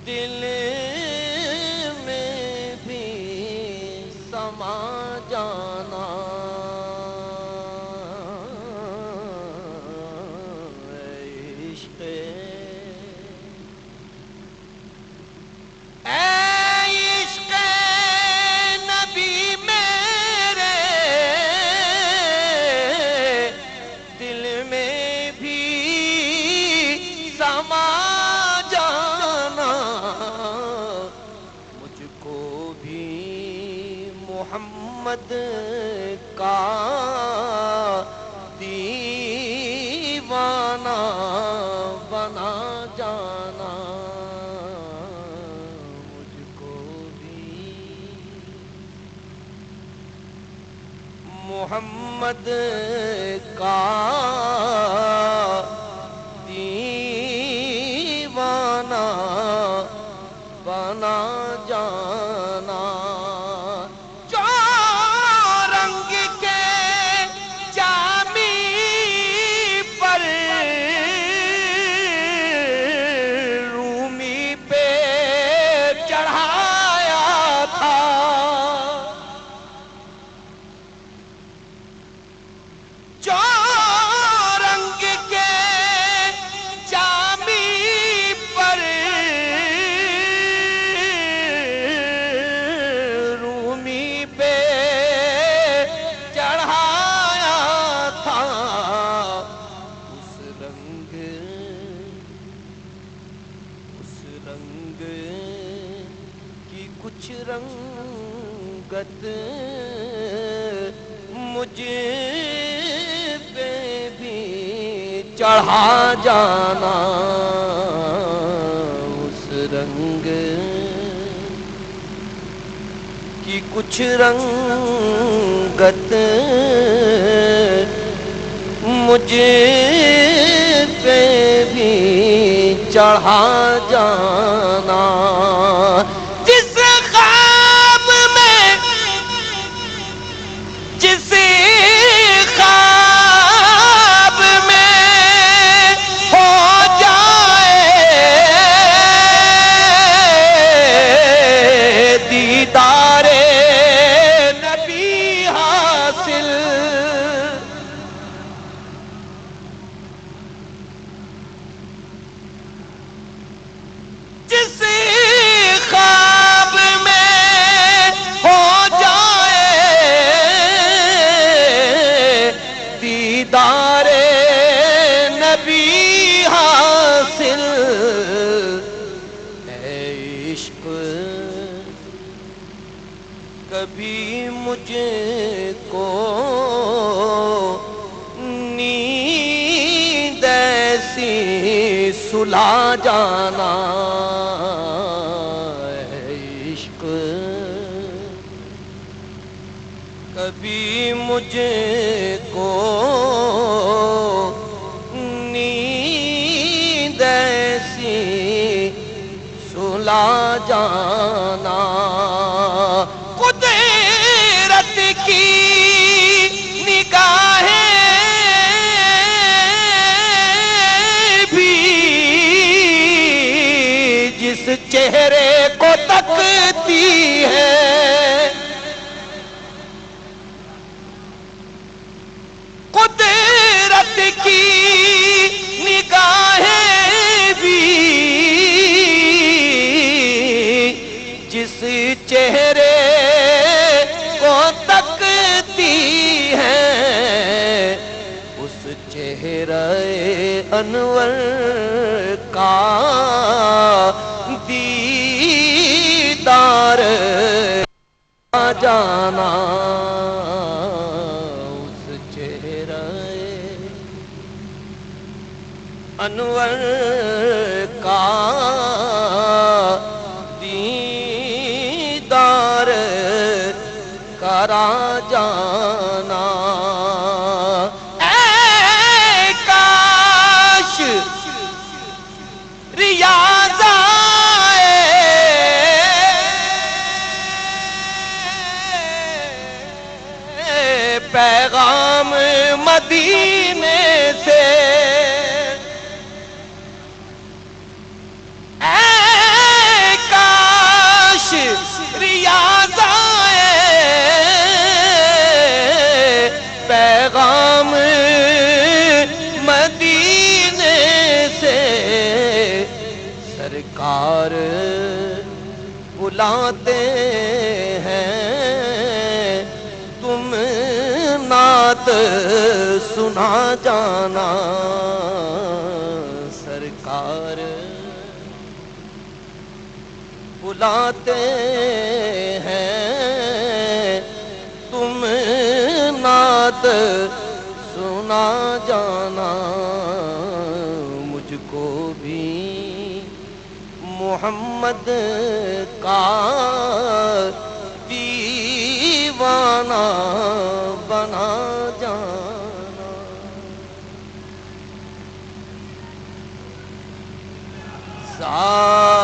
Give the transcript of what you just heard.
دل میں بھی سما جانا عشق محمد کا دیوانہ بنا جانا مجھ کو بھی محمد کا دیوانہ بنا جانا رنگ کی کچھ رنگت مجھ پہ بھی چڑھا جانا اس رنگ کی کچھ رنگت مجھ پہ بھی چڑھا جانا جس خواب میں ہو جائے دیدار نبی حاصل دیدار نبی حاصل اے عشق کبھی مجھ کو نیند ایسی سلا جانا اے عشق کبھی مجھ کو نیند ایسی سلا جانا قدرت کی نگاہیں بھی جس چہرے کو تکتی ہے قدرت کی نگاہیں بھی جس چہرے کو تکتی ہیں اس چہرہ انور کا دیدار جانا انور کا دیدار کرا جانا اے کاش ریاض آئے پیغام مدینے سے سرکار بلاتے ہیں تم نعت سنا جانا سرکار بلاتے ہیں تم نعت سنا جانا مجھ کو بھی محمد کا دیوانہ بنا جانا